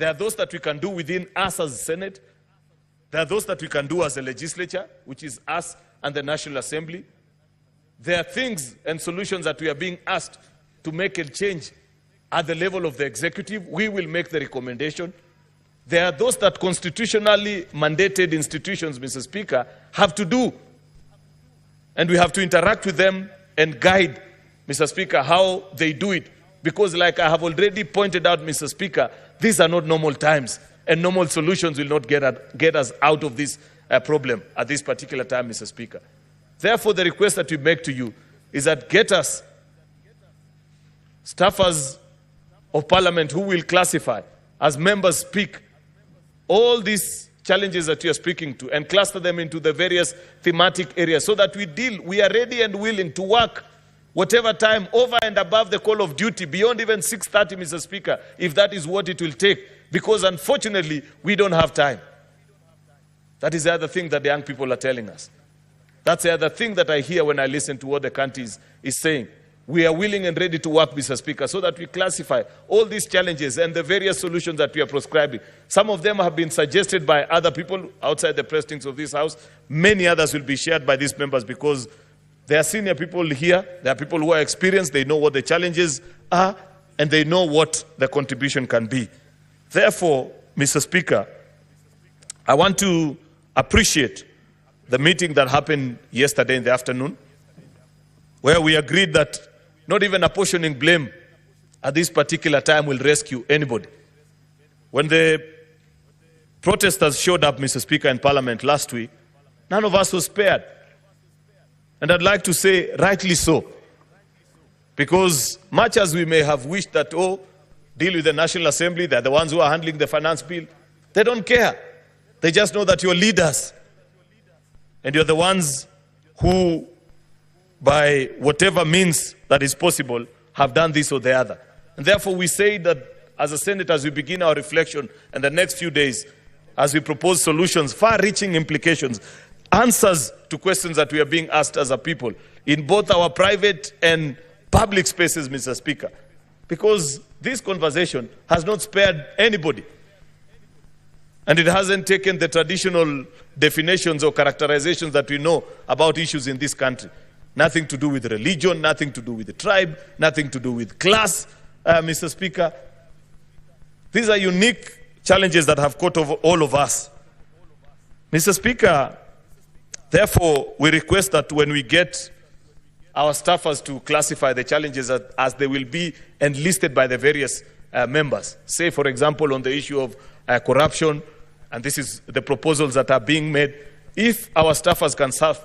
There are those that we can do within us as the Senate. There are those that we can do as a legislature, which is us and the National Assembly. There are things and solutions that we are being asked to make a change at the level of the executive. We will make the recommendation. There are those that constitutionally mandated institutions, Mr. Speaker, have to do. And we have to interact with them and guide, Mr. Speaker, how they do it. Because like I have already pointed out, Mr. Speaker, these are not normal times. And normal solutions will not get us out of this problem at this particular time, Mr. Speaker. Therefore, the request that we make to you is that get us staffers of Parliament who will classify, as members speak, all these challenges that you are speaking to and cluster them into the various thematic areas so that we are ready and willing to work whatever time over and above the call of duty, beyond even 6:30, Mr. Speaker, if that is what it will take, because unfortunately, we don't have time. That is the other thing that the young people are telling us. That's the other thing that I hear when I listen to what the country is saying. We are willing and ready to work, Mr. Speaker, so that we classify all these challenges and the various solutions that we are prescribing. Some of them have been suggested by other people outside the precincts of this House. Many others will be shared by these members because there are senior people here. There are people who are experienced. They know what the challenges are and they know what the contribution can be. Therefore, Mr. Speaker, I want to appreciate the meeting that happened yesterday in the afternoon, where we agreed that not even apportioning blame at this particular time will rescue anybody. When the protesters showed up, Mr. Speaker, in Parliament last week, none of us was spared. And I'd like to say, rightly so. Because much as we may have wished that, deal with the National Assembly, they're the ones who are handling the finance bill, they don't care. They just know that you're leaders. And you're the ones who, by whatever means that is possible, have done this or the other. And therefore we say that as a Senate, as we begin our reflection in the next few days, as we propose solutions, far-reaching implications, answers to questions that we are being asked as a people, in both our private and public spaces, Mr. Speaker. Because this conversation has not spared anybody. And it hasn't taken the traditional definitions or characterizations that we know about issues in this country. Nothing to do with religion, nothing to do with the tribe, nothing to do with class, Mr. Speaker. These are unique challenges that have caught over all of us. Mr. Speaker, therefore, we request that when we get our staffers to classify the challenges as they will be enlisted by the various members, say, for example, on the issue of corruption, and this is the proposals that are being made, if our staffers can serve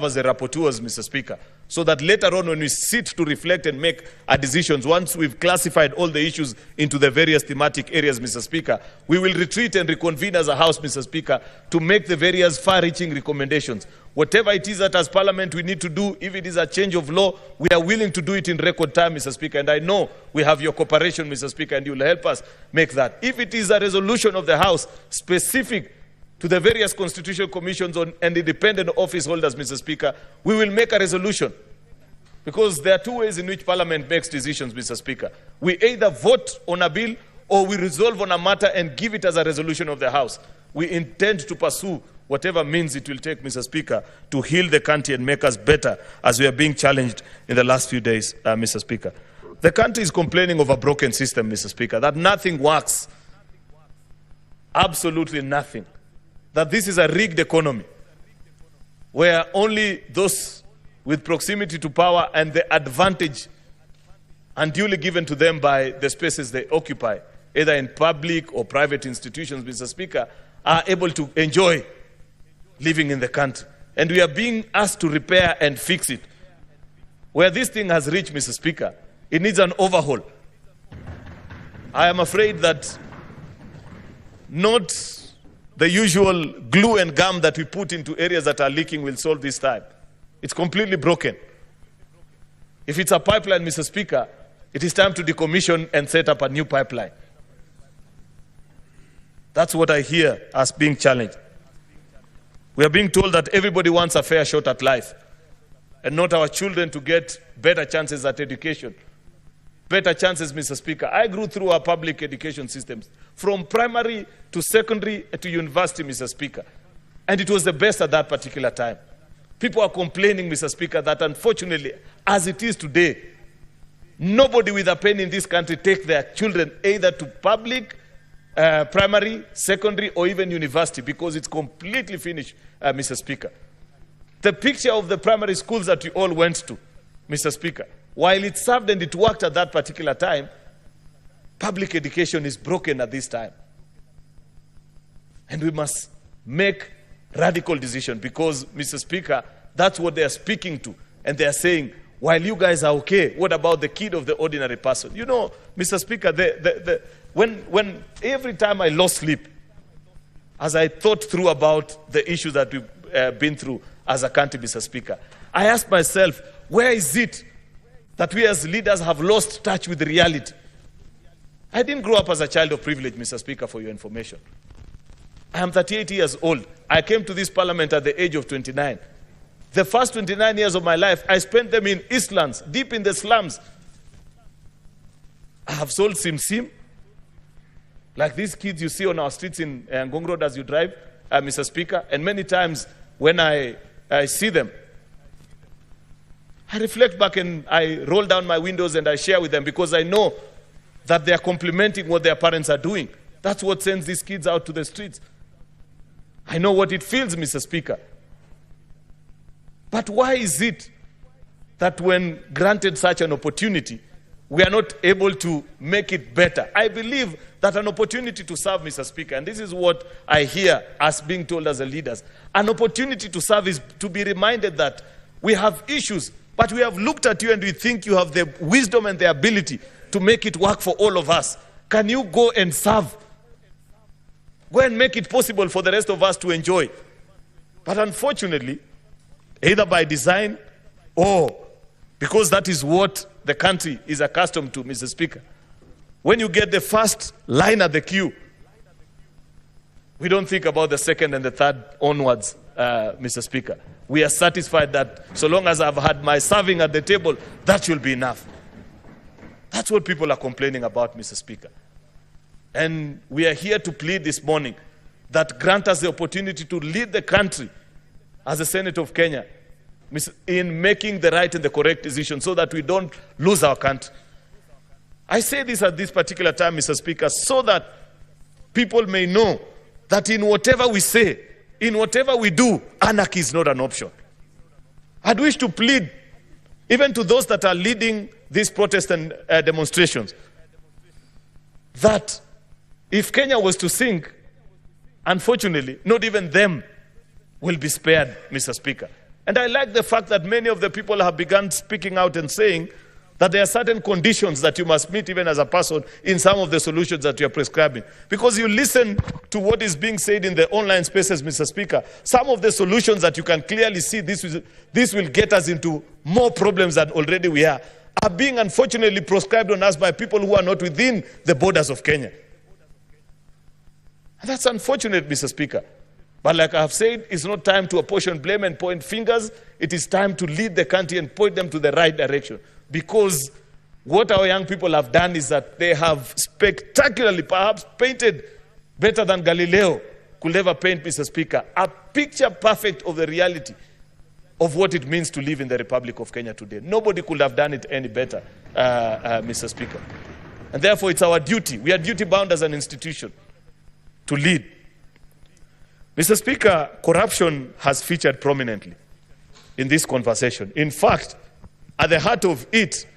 as the rapporteurs, Mr. Speaker, so that later on when we sit to reflect and make our decisions, once we've classified all the issues into the various thematic areas, Mr. Speaker, we will retreat and reconvene as a House, Mr. Speaker, to make the various far-reaching recommendations. Whatever it is that as Parliament we need to do, if it is a change of law, we are willing to do it in record time, Mr. Speaker. And I know we have your cooperation, Mr. Speaker, and you will help us make that. If it is a resolution of the House specific to the various constitutional commissions and independent office holders, Mr. Speaker, we will make a resolution. Because there are two ways in which Parliament makes decisions, Mr. Speaker. We either vote on a bill or we resolve on a matter and give it as a resolution of the House. We intend to pursue whatever means it will take, Mr. Speaker, to heal the country and make us better as we are being challenged in the last few days, Mr. Speaker. The country is complaining of a broken system, Mr. Speaker, that nothing works. Absolutely nothing. That this is a rigged economy where only those with proximity to power and the advantage unduly given to them by the spaces they occupy, either in public or private institutions, Mr. Speaker, are able to enjoy living in the country. And we are being asked to repair and fix it. Where this thing has reached, Mr. Speaker, it needs an overhaul. I am afraid that not the usual glue and gum that we put into areas that are leaking will solve this time. It's completely broken. If it's a pipeline, Mr. Speaker, it is time to decommission and set up a new pipeline. That's what I hear as being challenged. We are being told that everybody wants a fair shot at life and not our children to get better chances at education. better chances, Mr. Speaker. I grew through our public education systems, from primary to secondary to university, Mr. Speaker. And it was the best at that particular time. People are complaining, Mr. Speaker, that unfortunately, as it is today, nobody with a pen in this country take their children either to public, primary, secondary, or even university, because it's completely finished, Mr. Speaker. The picture of the primary schools that you all went to, Mr. Speaker, while it served and it worked at that particular time, public education is broken at this time. And we must make radical decision, because, Mr. Speaker, that's what they are speaking to. And they are saying, while you guys are okay, what about the kid of the ordinary person? You know, Mr. Speaker, when every time I lost sleep, as I thought through about the issues that we've been through as a country, Mr. Speaker, I asked myself, where is it that we as leaders have lost touch with reality? I didn't grow up as a child of privilege, Mr. Speaker, for your information. I am 38 years old. I came to this parliament at the age of 29. The first 29 years of my life, I spent them in Eastlands, deep in the slums. I have sold sim, like these kids you see on our streets in Ngong Road as you drive, Mr. Speaker. And many times when I see them, I reflect back and I roll down my windows and I share with them, because I know that they are complementing what their parents are doing. That's what sends these kids out to the streets. I know what it feels, Mr. Speaker. But why is it that when granted such an opportunity, we are not able to make it better? I believe that an opportunity to serve, Mr. Speaker, and this is what I hear us being told as the leaders, an opportunity to serve is to be reminded that we have issues, but we have looked at you and we think you have the wisdom and the ability to make it work for all of us. Can you go and serve? Go and make it possible for the rest of us to enjoy. But unfortunately, either by design or because that is what the country is accustomed to, Mr. Speaker, when you get the first line at the queue, we don't think about the second and the third onwards, Mr. Speaker. We are satisfied that so long as I've had my serving at the table, that should be enough. That's what people are complaining about, Mr. Speaker. And we are here to plead this morning that grant us the opportunity to lead the country as the Senate of Kenya in making the right and the correct decision, so that we don't lose our country. I say this at this particular time, Mr. Speaker, so that people may know that in whatever we say, in whatever we do, anarchy is not an option. I'd wish to plead, even to those that are leading these protests and demonstrations, that if Kenya was to sink, unfortunately, not even them will be spared, Mr. Speaker. And I like the fact that many of the people have begun speaking out and saying that there are certain conditions that you must meet even as a person in some of the solutions that you are prescribing. Because you listen to what is being said in the online spaces, Mr. Speaker, some of the solutions that you can clearly see this will get us into more problems than already we are being unfortunately prescribed on us by people who are not within the borders of Kenya. And that's unfortunate, Mr. Speaker. But like I have said, it's not time to apportion blame and point fingers. It is time to lead the country and point them to the right direction. Because what our young people have done is that they have spectacularly, perhaps painted better than Galileo could ever paint, Mr. Speaker, a picture perfect of the reality of what it means to live in the Republic of Kenya today. Nobody could have done it any better, Mr. Speaker. And therefore, it's our duty. We are duty-bound as an institution to lead. Mr. Speaker, corruption has featured prominently in this conversation. In fact, at the heart of it,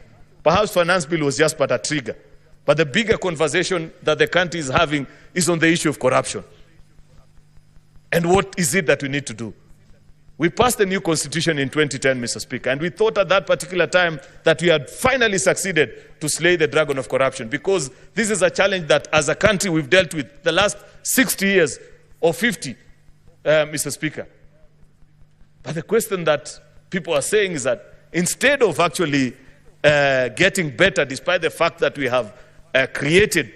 perhaps finance bill was just but a trigger. But the bigger conversation that the country is having is on the issue of corruption. And what is it that we need to do? We passed a new constitution in 2010, Mr. Speaker, and we thought at that particular time that we had finally succeeded to slay the dragon of corruption, because this is a challenge that as a country we've dealt with the last 60 years or 50, Mr. Speaker. But the question that people are saying is that instead of actually getting better, despite the fact that we have created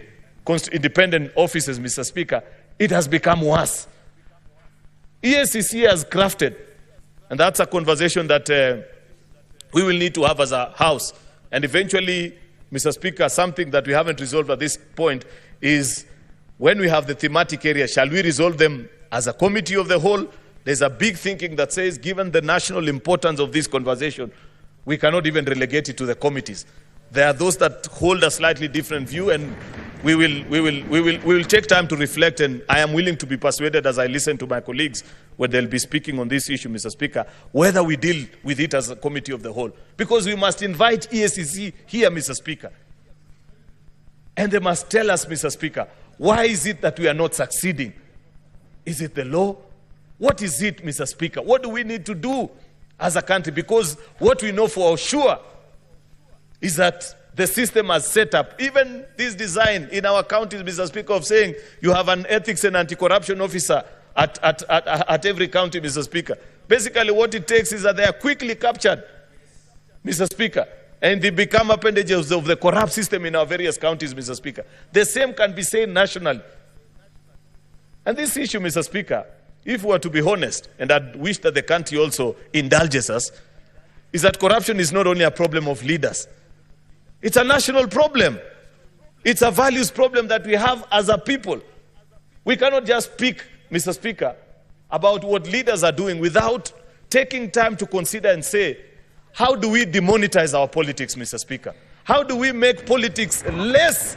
independent offices, Mr. Speaker, it has become worse. EACC has crafted, and that's a conversation that we will need to have as a house, and eventually Mr. Speaker, something that we haven't resolved at this point is when we have the thematic areas, shall we resolve them as a committee of the whole? There's a big thinking that says, given the national importance of this conversation, we cannot even relegate it to the committees. There are those that hold a slightly different view, and we will take time to reflect, and I am willing to be persuaded as I listen to my colleagues when they'll be speaking on this issue, Mr. Speaker, whether we deal with it as a committee of the whole. Because we must invite EACC here, Mr. Speaker. And they must tell us, Mr. Speaker, why is it that we are not succeeding? Is it the law? What is it, Mr. Speaker? What do we need to do as a country? Because what we know for sure is that the system has set up, even this design in our counties, Mr. Speaker, of saying you have an ethics and anti-corruption officer at every county, Mr. Speaker. Basically, what it takes is that they are quickly captured, Mr. Speaker, and they become appendages of the corrupt system in our various counties, Mr. Speaker. The same can be said nationally. And this issue, Mr. Speaker, if we are to be honest, and I wish that the country also indulges us, is that corruption is not only a problem of leaders. It's a national problem. It's a values problem that we have as a people. We cannot just speak, Mr. Speaker, about what leaders are doing without taking time to consider and say, how do we demonetize our politics, Mr. Speaker? How do we make politics less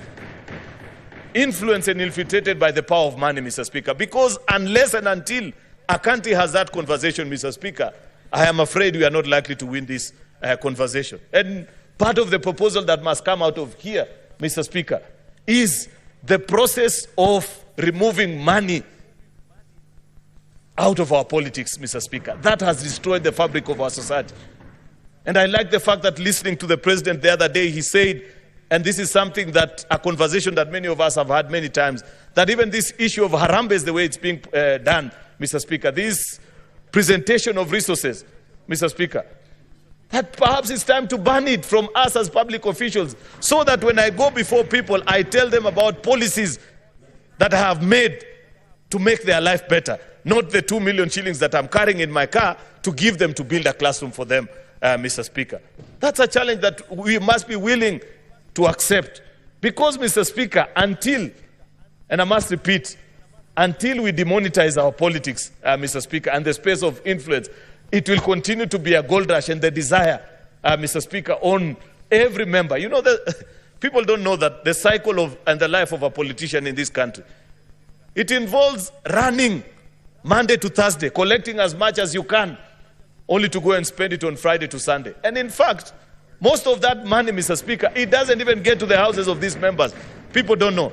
influenced and infiltrated by the power of money, Mr. Speaker? Because unless and until a country has that conversation, Mr. Speaker, I am afraid we are not likely to win this conversation. And part of the proposal that must come out of here, Mr. Speaker, is the process of removing money out of our politics, Mr. Speaker. That has destroyed the fabric of our society. And I like the fact that listening to the president the other day, he said, and this is something that, a conversation that many of us have had many times, that even this issue of Harambee is the way it's being done, Mr. Speaker, this presentation of resources, Mr. Speaker, that perhaps it's time to ban it from us as public officials, so that when I go before people, I tell them about policies that I have made to make their life better, not the 2 million shillings that I'm carrying in my car to give them to build a classroom for them, Mr. Speaker. That's a challenge that we must be willing to accept. Because, Mr. Speaker, until, and I must repeat, until we demonetize our politics, Mr. Speaker, and the space of influence, it will continue to be a gold rush and the desire, Mr. Speaker, on every member. You know, people don't know that the cycle of and the life of a politician in this country, it involves running Monday to Thursday, collecting as much as you can, only to go and spend it on Friday to Sunday. And in fact, most of that money, Mr. Speaker, it doesn't even get to the houses of these members. People don't know.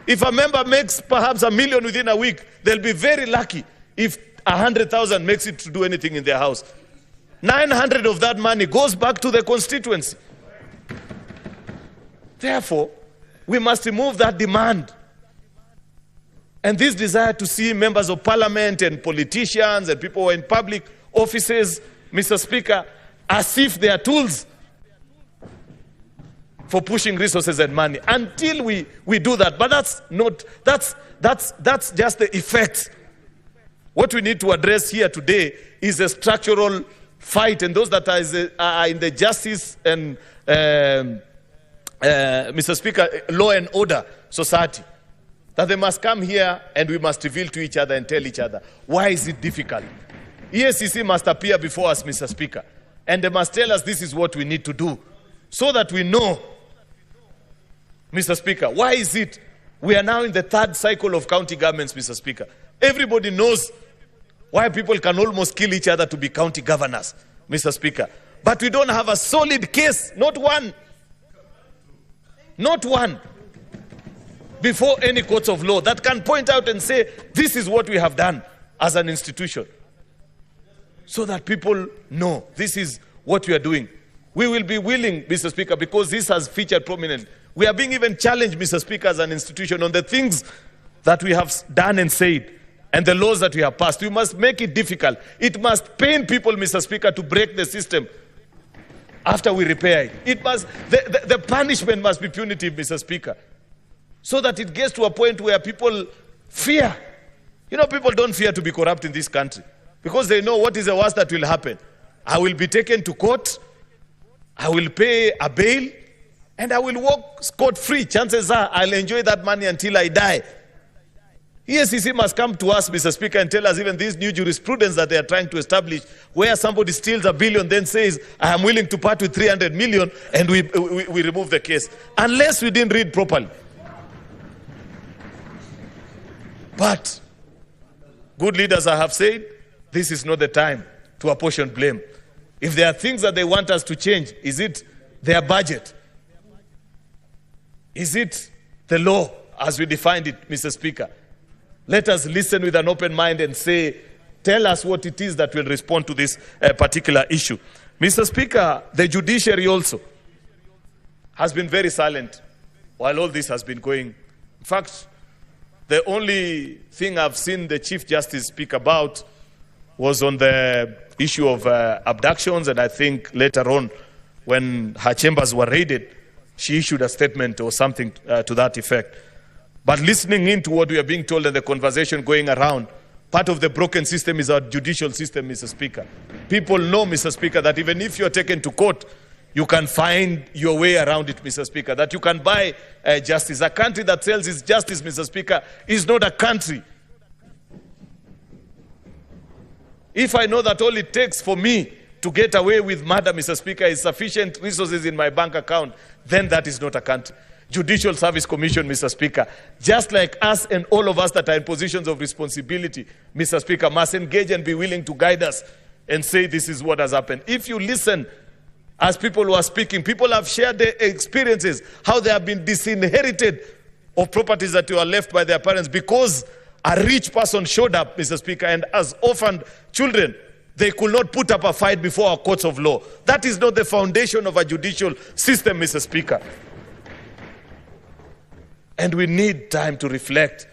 If a member makes perhaps $1 million within a week, they'll be very lucky if 100,000 makes it to do anything in their house. 900 of that money goes back to the constituency. Therefore, we must remove that demand. And this desire to see members of parliament and politicians and people who are in public offices, Mr. Speaker, as if they are tools for pushing resources and money. Until we do that, but that's just the effect. What we need to address here today is a structural fight, and those that are in the justice and, Mr. Speaker, law and order society, that they must come here and we must reveal to each other and tell each other, why is it difficult? EACC must appear before us, Mr. Speaker, and they must tell us this is what we need to do, so that we know, Mr. Speaker, why is it we are now in the third cycle of county governments, Mr. Speaker? Everybody knows why people can almost kill each other to be county governors, Mr. Speaker. But we don't have a solid case, not one, before any courts of law that can point out and say, this is what we have done as an institution. So that people know this is what we are doing. We will be willing, Mr. Speaker, because this has featured prominently. We are being even challenged, Mr. Speaker, as an institution on the things that we have done and said and the laws that we have passed. We must make it difficult. It must pain people, Mr. Speaker, to break the system after we repair it. The punishment must be punitive, Mr. Speaker, so that it gets to a point where people fear. You know, people don't fear to be corrupt in this country because they know what is the worst that will happen. I will be taken to court. I will pay a bail. And I will walk scot-free. Chances are I'll enjoy that money until I die. EACC must come to us, Mr. Speaker, and tell us even this new jurisprudence that they are trying to establish, where somebody steals $1 billion, then says, I am willing to part with 300 million, and we remove the case. Unless we didn't read properly. But good leaders have said, this is not the time to apportion blame. If there are things that they want us to change, is it their budget? Is it the law as we defined it, Mr. Speaker? Let us listen with an open mind and say, tell us what it is that will respond to this particular issue. Mr. Speaker, the judiciary also has been very silent while all this has been going. In fact, the only thing I've seen the Chief Justice speak about was on the issue of abductions, and I think later on, when her chambers were raided, she issued a statement or something to that effect. But listening into what we are being told and the conversation going around, part of the broken system is our judicial system, Mr. Speaker. People know, Mr. Speaker, that even if you're taken to court, you can find your way around it, Mr. Speaker, that you can buy justice. A country that sells its justice, Mr. Speaker, is not a country. If I know that all it takes for me to get away with murder, Mr. Speaker, is sufficient resources in my bank account, then that is not a country. Judicial Service Commission, Mr. Speaker, just like us and all of us that are in positions of responsibility, Mr. Speaker, must engage and be willing to guide us and say this is what has happened. If you listen, as people who are speaking, people have shared their experiences, how they have been disinherited of properties that were left by their parents because a rich person showed up, Mr. Speaker, and as orphaned children, they could not put up a fight before our courts of law. That is not the foundation of a judicial system, Mr. Speaker. And we need time to reflect.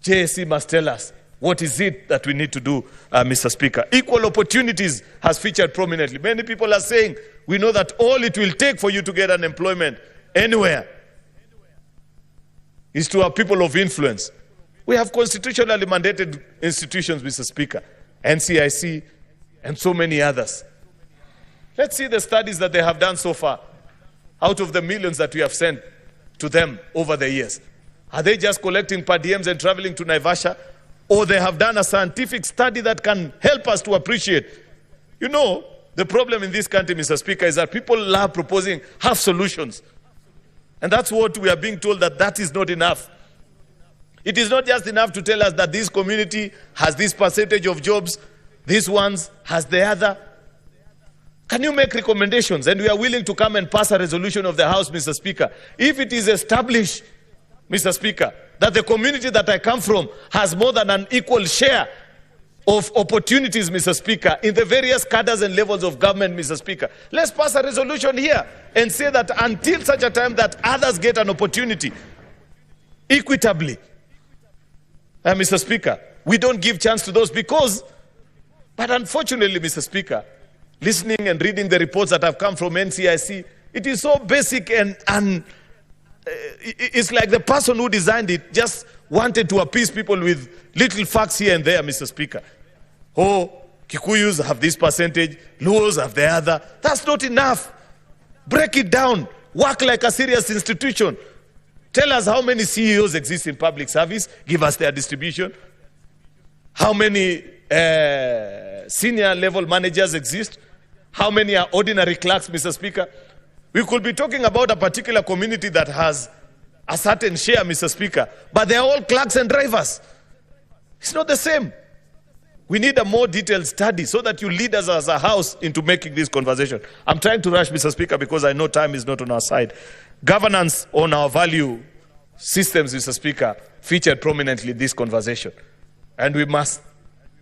JSC must tell us what is it that we need to do, Mr. Speaker. Equal opportunities has featured prominently. Many people are saying, we know that all it will take for you to get an employment anywhere is to have people of influence. We have constitutionally mandated institutions, Mr. Speaker, NCIC, and so many others. Let's see the studies that they have done so far out of the millions that we have sent to them over the years. Are they just collecting per diems and traveling to Naivasha? Or they have done a scientific study that can help us to appreciate? You know, the problem in this country, Mr. Speaker, is that people love proposing half solutions. And that's what we are being told, that that is not enough. It is not just enough to tell us that this community has this percentage of jobs, this one's has the other. Can you make recommendations? And we are willing to come and pass a resolution of the House, Mr. Speaker. If it is established, Mr. Speaker, that the community that I come from has more than an equal share of opportunities, Mr. Speaker, in the various cadres and levels of government, Mr. Speaker, let's pass a resolution here and say that until such a time that others get an opportunity equitably, Mr. Speaker, we don't give chance to those but unfortunately, Mr. Speaker, listening and reading the reports that have come from NCIC, it is so basic and it's like the person who designed it just wanted to appease people with little facts here and there, Mr. Speaker. Oh, Kikuyus have this percentage, Luos have the other. That's not enough. Break it down. Work like a serious institution. Tell us how many CEOs exist in public service. Give us their distribution. How many senior level managers exist? How many are ordinary clerks, Mr. Speaker? We could be talking about a particular community that has a certain share, Mr. Speaker, but they are all clerks and drivers. It's not the same. We need a more detailed study so that you lead us as a house into making this conversation. I'm trying to rush, Mr. Speaker, because I know time is not on our side. Governance on our value systems, Mr. Speaker, featured prominently in this conversation. And we must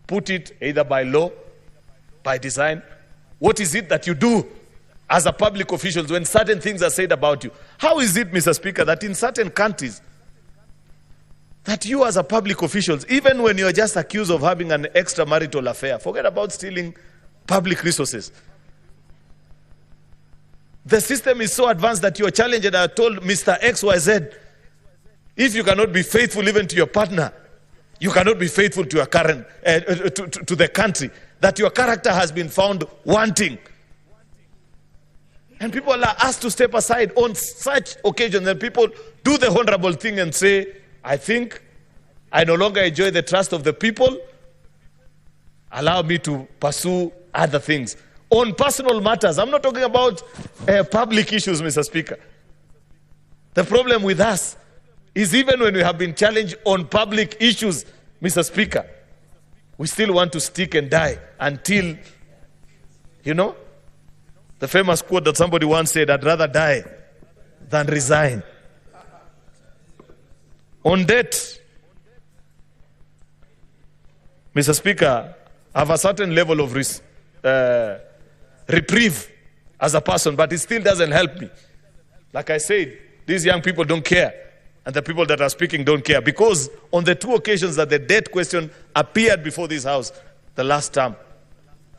put it either by law, by design. What is it that you do as a public official when certain things are said about you? How is it, Mr. Speaker, that in certain countries, that you as a public officials, even when you're just accused of having an extramarital affair, forget about stealing public resources. The system is so advanced that you're challenged and are told, Mr. XYZ, if you cannot be faithful even to your partner, you cannot be faithful to your current, to the country, that your character has been found wanting. And people are asked to step aside on such occasions, and people do the honorable thing and say, I think I no longer enjoy the trust of the people. Allow me to pursue other things. On personal matters, I'm not talking about public issues, Mr. Speaker. The problem with us is even when we have been challenged on public issues, Mr. Speaker, we still want to stick and die until, you know, the famous quote that somebody once said, I'd rather die than resign. On debt, Mr. Speaker, I have a certain level of reprieve as a person, but it still doesn't help me. Like I said, these young people don't care, and the people that are speaking don't care, because on the 2 occasions that the debt question appeared before this House the last term,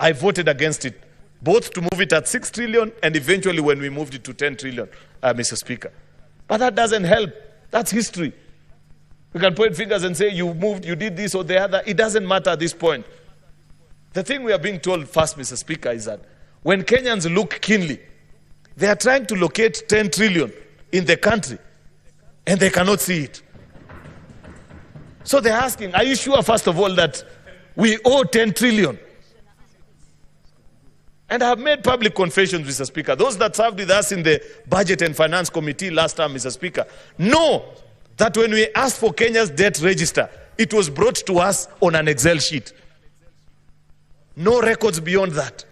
I voted against it, both to move it at 6 trillion and eventually when we moved it to 10 trillion, Mr. Speaker. But that doesn't help. That's history. We can point fingers and say, you moved, you did this or the other. It doesn't matter at this point. The thing we are being told first, Mr. Speaker, is that when Kenyans look keenly, they are trying to locate 10 trillion in the country, and they cannot see it. So they're asking, are you sure, first of all, that we owe 10 trillion? And I have made public confessions, Mr. Speaker. Those that served with us in the Budget and Finance Committee last time, Mr. Speaker, know that when we asked for Kenya's debt register, it was brought to us on an Excel sheet. No records beyond that.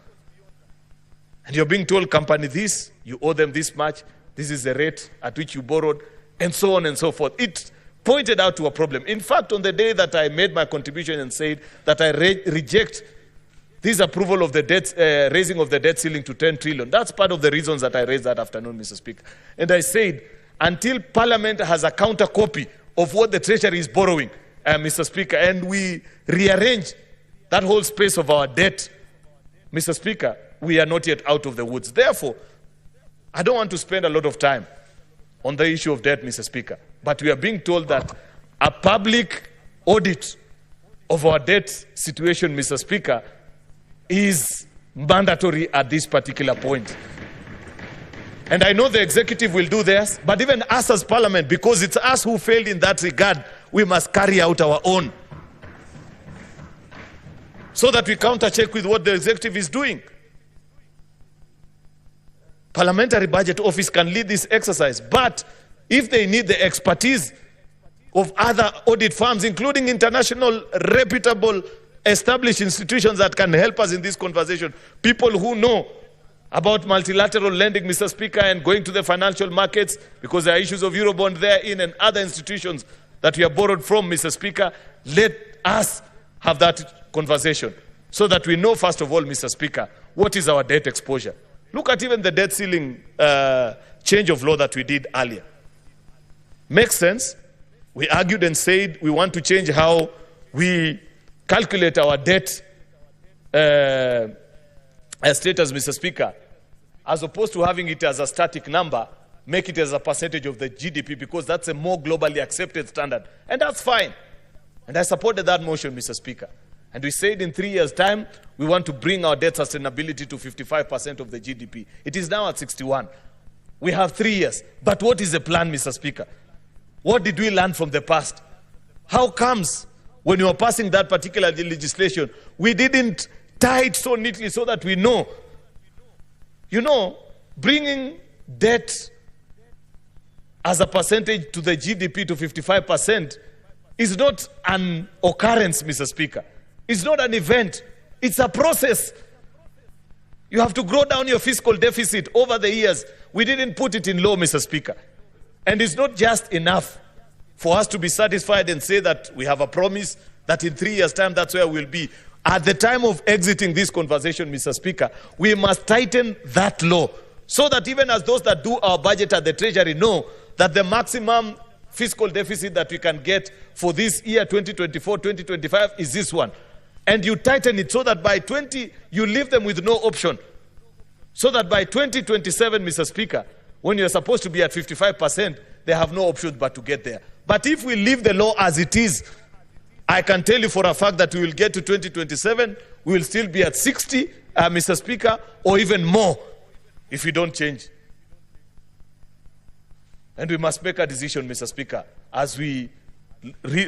And you're being told, company this, you owe them this much, this is the rate at which you borrowed, and so on and so forth. It pointed out to a problem. In fact, on the day that I made my contribution and said that I reject this approval of the debt, raising of the debt ceiling to 10 trillion, that's part of the reasons that I raised that afternoon, Mr. Speaker. And I said, until Parliament has a counter copy of what the Treasury is borrowing, Mr. Speaker, and we rearrange that whole space of our debt, Mr. Speaker, we are not yet out of the woods. Therefore, I don't want to spend a lot of time on the issue of debt, Mr. Speaker, but we are being told that a public audit of our debt situation, Mr. Speaker, is mandatory at this particular point. And I know the executive will do theirs, but even us as Parliament, because it's us who failed in that regard, we must carry out our own, so that we counter-check with what the executive is doing. Parliamentary Budget Office can lead this exercise, but if they need the expertise of other audit firms, including international, reputable, established institutions that can help us in this conversation, people who know about multilateral lending, Mr. Speaker, and going to the financial markets, because there are issues of Eurobond therein and other institutions that we have borrowed from, Mr. Speaker, let us have that conversation so that we know, first of all, Mr. Speaker, what is our debt exposure. Look at even the debt ceiling change of law that we did earlier. Makes sense. We argued and said we want to change how we calculate our debt status, Mr. Speaker, as opposed to having it as a static number, make it as a percentage of the GDP, because that's a more globally accepted standard. And that's fine. And I supported that motion, Mr. Speaker. And we said in 3 years' time, we want to bring our debt sustainability to 55% of the GDP. It is now at 61. We have 3 years. But what is the plan, Mr. Speaker? What did we learn from the past? How comes when you were passing that particular legislation, we didn't tie it so neatly so that we know, you know, bringing debt as a percentage to the GDP to 55% is not an occurrence, Mr. Speaker. It's not an event. It's a process. You have to grow down your fiscal deficit over the years. We didn't put it in law, Mr. Speaker. And it's not just enough for us to be satisfied and say that we have a promise that in 3 years' time, that's where we'll be. At the time of exiting this conversation, Mr. Speaker, we must tighten that law so that even as those that do our budget at the Treasury know that the maximum fiscal deficit that we can get for this year, 2024, 2025, is this one. And you tighten it so that by you leave them with no option. So that by 2027, Mr. Speaker, when you're supposed to be at 55%, they have no option but to get there. But if we leave the law as it is, I can tell you for a fact that we will get to 2027, we will still be at 60, Mr. Speaker, or even more. if we don't change. And we must make a decision, Mr. Speaker, as we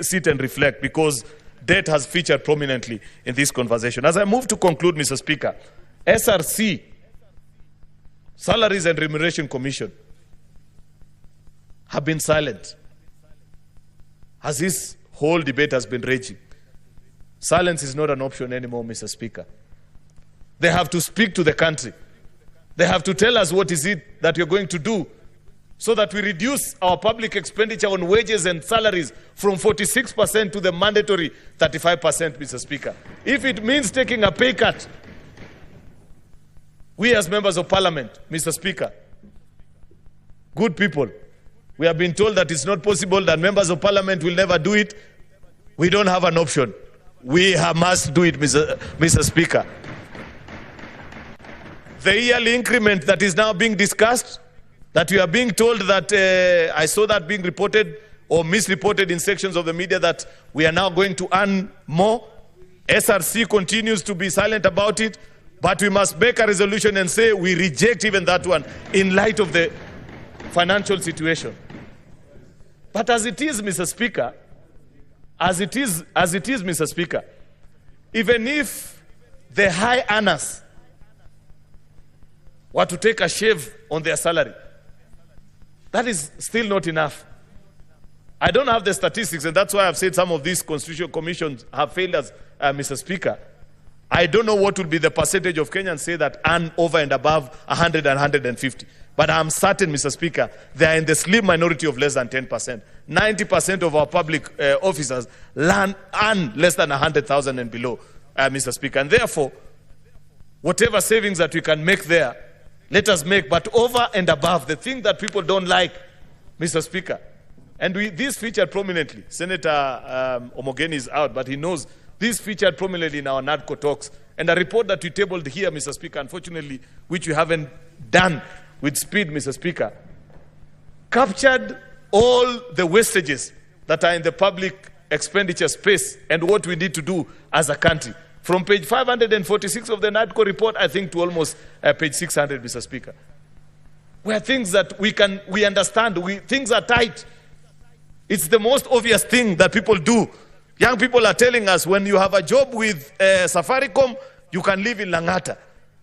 sit and reflect, because debt has featured prominently in this conversation. As I move to conclude, Mr. Speaker, SRC, Salaries and Remuneration Commission, have been silent as this whole debate has been raging. Silence is not an option anymore, Mr. Speaker. They have to speak to the country. They have to tell us what is it that you're going to do so that we reduce our public expenditure on wages and salaries from 46% to the mandatory 35%, Mr. Speaker. If it means taking a pay cut, we as members of parliament, Mr. Speaker, good people, we have been told that it's not possible, that members of parliament will never do it. We don't have an option. We must do it, Mr. Speaker. The yearly increment that is now being discussed, that we are being told that, I saw that being reported or misreported in sections of the media, that we are now going to earn more. SRC continues to be silent about it, but we must make a resolution and say we reject even that one in light of the financial situation. But as it is, Mr. Speaker, Mr. Speaker, even if the high earners were to take a shave on their salary, that is still not enough. I don't have the statistics, and that's why I've said some of these constitutional commissions have failed us, Mr. Speaker. I don't know what would be the percentage of Kenyans say that earn over and above 100 and 150. But I'm certain, Mr. Speaker, they are in the slim minority of less than 10%. 90% of our public officers earn less than 100,000 and below, Mr. Speaker. And therefore, whatever savings that we can make there, let us make, but over and above, the thing that people don't like, Mr. Speaker. And this featured prominently. Senator Omogeni is out, but he knows this featured prominently in our NADCO talks. And a report that we tabled here, Mr. Speaker, unfortunately, which we haven't done with speed, Mr. Speaker, captured all the wastages that are in the public expenditure space and what we need to do as a country. From page 546 of the NADCO report, I think, to almost page 600, Mr. Speaker. Where things that we understand, things are tight. It's the most obvious thing that people do. Young people are telling us, when you have a job with Safaricom, you can live in Langata.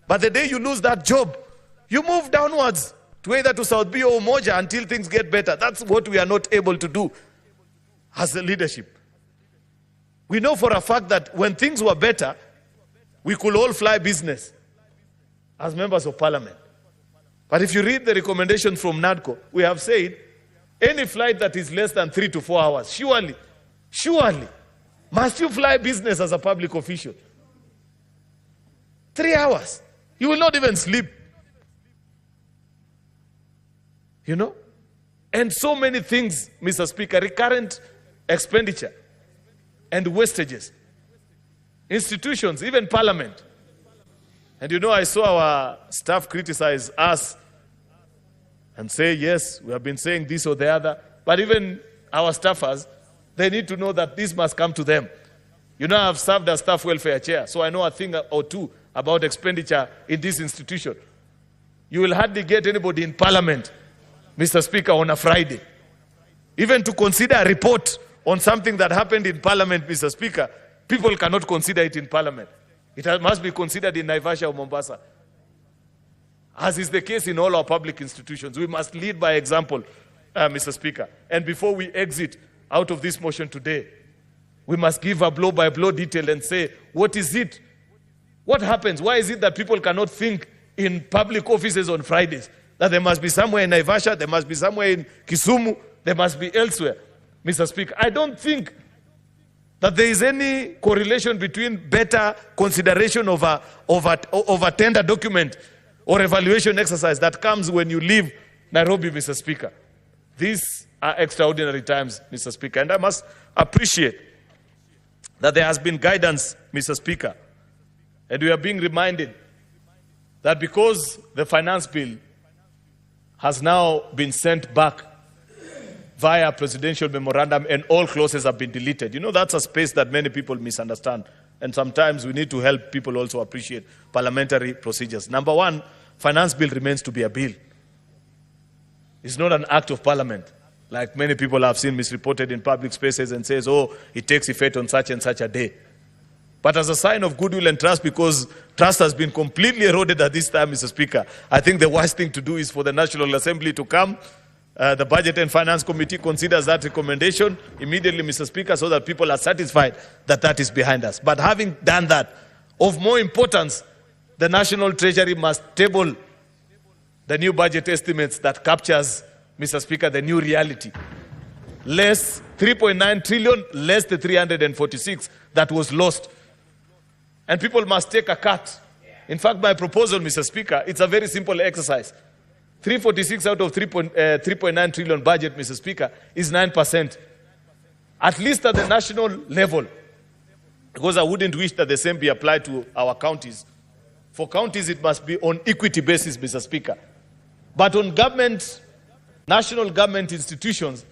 But the day you lose that job, you move downwards to either to South B or Umoja until things get better. That's what we are not able to do as a leadership. We know for a fact that when things were better, we could all fly business as members of parliament. But if you read the recommendation from NADCO, we have said any flight that is less than 3 to 4 hours, surely, must you fly business as a public official. 3 hours. You will not even sleep. You know? And so many things, Mr. Speaker, recurrent expenditure and wastages. Institutions, even parliament. And you know, I saw our staff criticize us and say, yes, we have been saying this or the other. But even our staffers, they need to know that this must come to them. You know, I've served as staff welfare chair, so I know a thing or two about expenditure in this institution. You will hardly get anybody in parliament, Mr. Speaker, on a Friday. Even to consider a report on something that happened in parliament, Mr. Speaker, people cannot consider it in parliament. It must be considered in Naivasha or Mombasa. As is the case in all our public institutions. We must lead by example, Mr. Speaker. And before we exit out of this motion today, we must give a blow-by-blow detail and say, what is it? What happens? Why is it that people cannot think in public offices on Fridays? That there must be somewhere in Naivasha, there must be somewhere in Kisumu, there must be elsewhere. Mr. Speaker, I don't think that there is any correlation between better consideration of a tender document or evaluation exercise that comes when you leave Nairobi, Mr. Speaker. These are extraordinary times, Mr. Speaker, and I must appreciate that there has been guidance, Mr. Speaker, and we are being reminded that because the finance bill has now been sent back via presidential memorandum and all clauses have been deleted. You know, that's a space that many people misunderstand. And sometimes we need to help people also appreciate parliamentary procedures. Number one, finance bill remains to be a bill. It's not an act of parliament, like many people have seen misreported in public spaces and says, oh, it takes effect on such and such a day. But as a sign of goodwill and trust, because trust has been completely eroded at this time, Mr. Speaker, I think the worst thing to do is for the National Assembly to come. The Budget and Finance Committee considers that recommendation immediately, Mr. Speaker, so that people are satisfied that that is behind us. But having done that, of more importance, the National Treasury must table the new budget estimates that captures, Mr. Speaker, the new reality. Less 3.9 trillion, less the 346 that was lost. And people must take a cut. In fact, my proposal, Mr. Speaker, it's a very simple exercise. 346 out of 3.9 trillion budget, Mr. Speaker, is 9%. At least at the national level, because I wouldn't wish that the same be applied to our counties. For counties, it must be on equity basis, Mr. Speaker. But on government, national government institutions,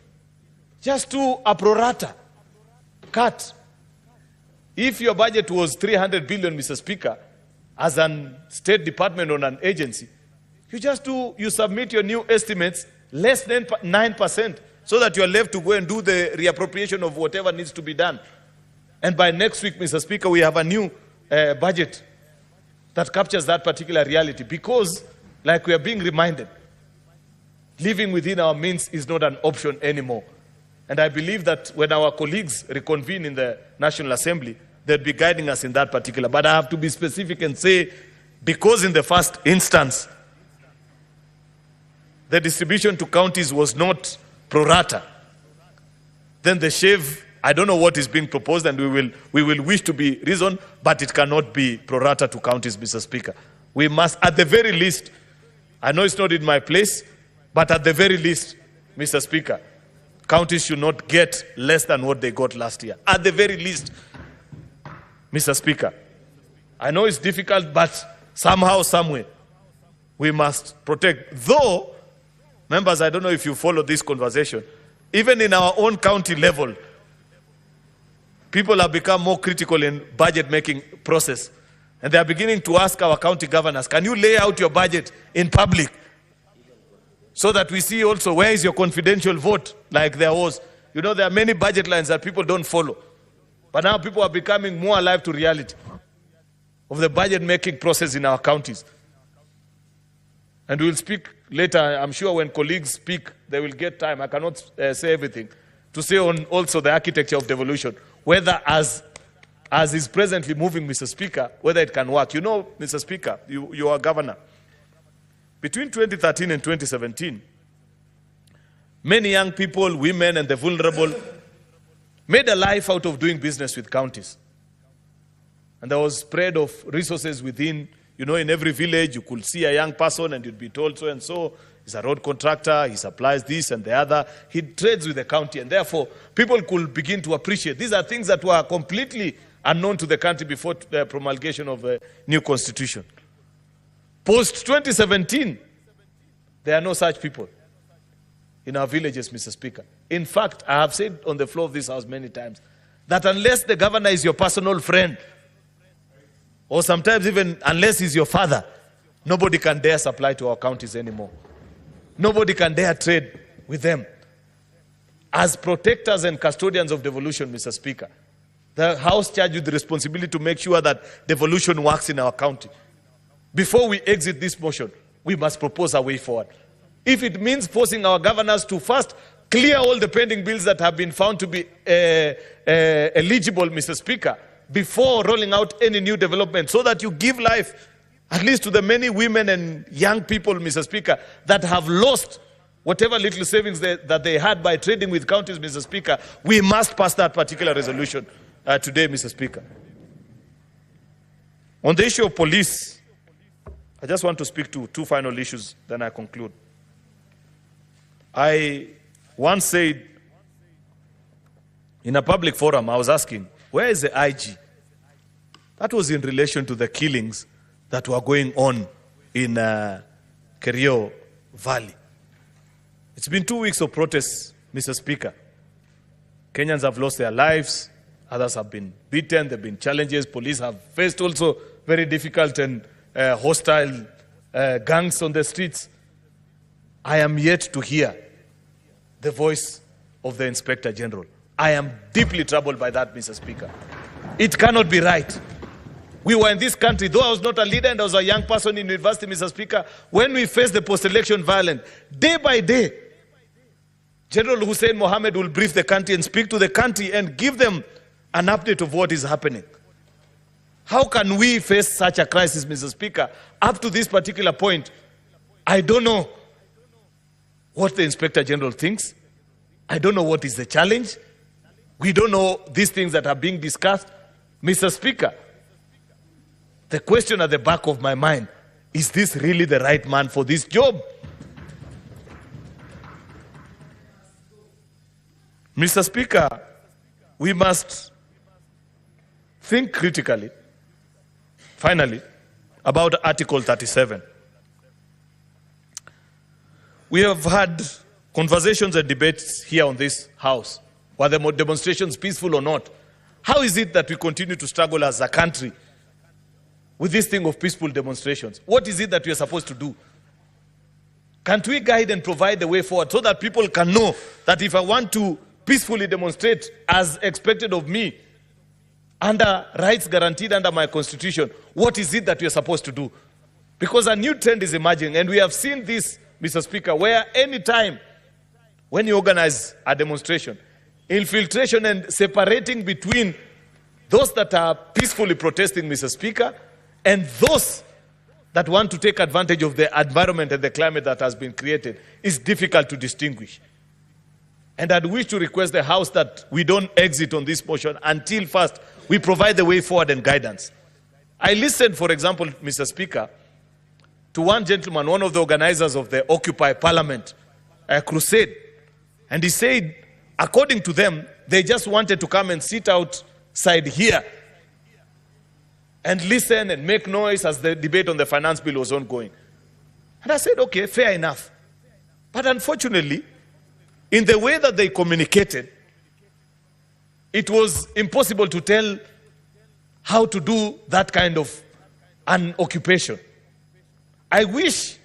just do a pro rata cut. If your budget was 300 billion, Mr. Speaker, as a state department or an agency, you submit your new estimates less than 9%, so that you are left to go and do the reappropriation of whatever needs to be done. And by next week, Mr. Speaker, we have a new budget that captures that particular reality, because, like we are being reminded, living within our means is not an option anymore. And I believe that when our colleagues reconvene in the National Assembly, they'll be guiding us in that particular. But I have to be specific and say, because in the first instance, the distribution to counties was not pro rata, then the shave, I don't know what is being proposed, and we will wish to be reasoned, but it cannot be pro rata to counties, Mr. Speaker. We must, at the very least, I know it's not in my place, but at the very least, Mr. Speaker, counties should not get less than what they got last year. At the very least, Mr. Speaker. I know it's difficult, but somehow, someway, we must protect. Though, members, I don't know if you follow this conversation, even in our own county level, people have become more critical in budget-making process. And they are beginning to ask our county governors, can you lay out your budget in public? So that we see also, where is your confidential vote, like there was. You know, there are many budget lines that people don't follow. But now people are becoming more alive to reality of the budget-making process in our counties. And we'll speak later. I'm sure when colleagues speak, they will get time. I cannot say everything. To say on also the architecture of devolution, whether as is presently moving, Mr. Speaker, whether it can work. You know, Mr. Speaker, you are governor. Between 2013 and 2017, many young people, women, and the vulnerable made a life out of doing business with counties. And there was spread of resources within. You know, in every village, you could see a young person and you'd be told so and so. He's a road contractor, he supplies this and the other. He trades with the county, and therefore, people could begin to appreciate. These are things that were completely unknown to the country before the promulgation of the new constitution. Post-2017, there are no such people in our villages, Mr. Speaker. In fact, I have said on the floor of this house many times that unless the governor is your personal friend, or sometimes even unless he's your father, nobody can dare supply to our counties anymore. Nobody can dare trade with them. As protectors and custodians of devolution, Mr. Speaker, the House charged with the responsibility to make sure that devolution works in our county. Before we exit this motion, we must propose a way forward. If it means forcing our governors to first clear all the pending bills that have been found to be eligible, Mr. Speaker, before rolling out any new development, so that you give life at least to the many women and young people, Mr. Speaker, that have lost whatever little savings that they had by trading with counties, Mr. Speaker. We must pass that particular resolution today, Mr. Speaker. On the issue of police, I just want to speak to two final issues, then I conclude. I once said in a public forum, I was asking, where is the IG? That was in relation to the killings that were going on in Cheruiyot Valley. It's been 2 weeks of protests, Mr. Speaker. Kenyans have lost their lives. Others have been beaten. There have been challenges. Police have faced also very difficult and hostile gangs on the streets. I am yet to hear the voice of the Inspector General. I am deeply troubled by that, Mr. Speaker. It cannot be right. We were in this country, though I was not a leader and I was a young person in university, Mr. Speaker, when we faced the post-election violence, day by day, General Hussein Mohammed will brief the country and speak to the country and give them an update of what is happening. How can we face such a crisis, Mr. Speaker? Up to this particular point, I don't know what the Inspector General thinks. I don't know what is the challenge. We don't know these things that are being discussed. Mr. Speaker, the question at the back of my mind, is this really the right man for this job? Mr. Speaker, we must think critically, finally, about Article 37. We have had conversations and debates here on this House, were the demonstrations peaceful or not. How is it that we continue to struggle as a country with this thing of peaceful demonstrations? What is it that we are supposed to do? Can't we guide and provide the way forward so that people can know that if I want to peacefully demonstrate as expected of me, under rights guaranteed under my constitution, what is it that we are supposed to do? Because a new trend is emerging, and we have seen this, Mr. Speaker, where any time when you organize a demonstration, infiltration and separating between those that are peacefully protesting, Mr. Speaker, and those that want to take advantage of the environment and the climate that has been created is difficult to distinguish. And I'd wish to request the House that we don't exit on this motion until first we provide the way forward and guidance. I listened, for example, Mr. Speaker, to one gentleman, one of the organizers of the Occupy Parliament crusade, and he said, according to them, they just wanted to come and sit outside here and listen and make noise as the debate on the finance bill was ongoing. And I said, okay, fair enough. But unfortunately, in the way that they communicated, it was impossible to tell how to do that kind of an occupation. I wish,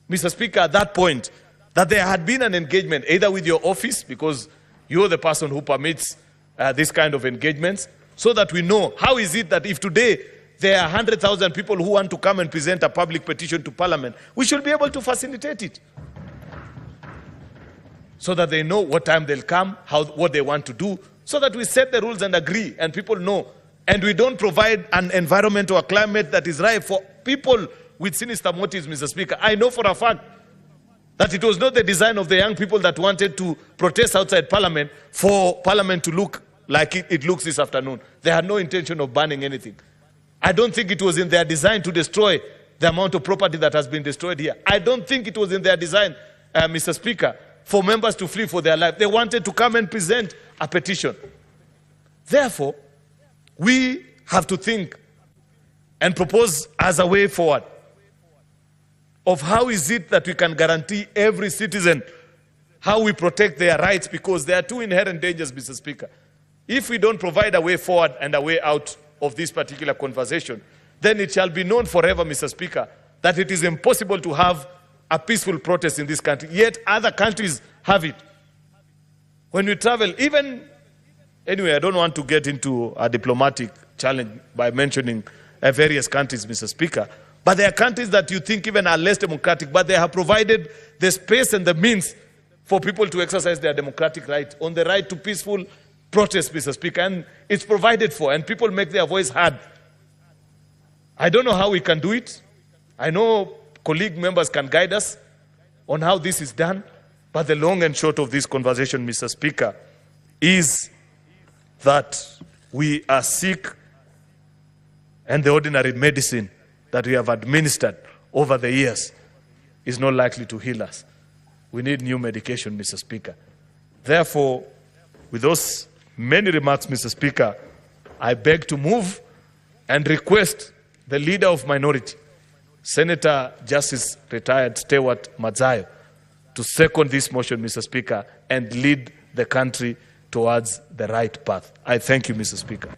Mr. Speaker, at that point, that there had been an engagement, either with your office, because you're the person who permits this kind of engagements, so that we know how is it that if today there are 100,000 people who want to come and present a public petition to Parliament, we should be able to facilitate it, so that they know what time they'll come, what they want to do, so that we set the rules and agree, and people know. And we don't provide an environment or a climate that is right for people with sinister motives, Mr. Speaker. I know for a fact that it was not the design of the young people that wanted to protest outside Parliament for Parliament to look like it looks this afternoon. They had no intention of banning anything. I don't think it was in their design to destroy the amount of property that has been destroyed here. I don't think it was in their design, Mr. Speaker, for members to flee for their life. They wanted to come and present a petition. Therefore, we have to think and propose as a way forward of how is it that we can guarantee every citizen how we protect their rights, because there are two inherent dangers, Mr. Speaker. If we don't provide a way forward and a way out of this particular conversation, then it shall be known forever, Mr. Speaker, that it is impossible to have a peaceful protest in this country, yet other countries have it. When we travel, anyway, I don't want to get into a diplomatic challenge by mentioning various countries, Mr. Speaker, but there are countries that you think even are less democratic, but they have provided the space and the means for people to exercise their democratic right, on the right to peaceful protest, Mr. Speaker, and it's provided for, and people make their voice heard. I don't know how we can do it. I know colleague members can guide us on how this is done, but the long and short of this conversation, Mr. Speaker, is that we are sick, and the ordinary medicine that we have administered over the years is not likely to heal us. We need new medication, Mr. Speaker. Therefore, with those many remarks, Mr. Speaker, I beg to move and request the leader of minority, Senator Justice Retired Stewart Madzayo, to second this motion, Mr. Speaker, and lead the country towards the right path. I thank you, Mr. Speaker.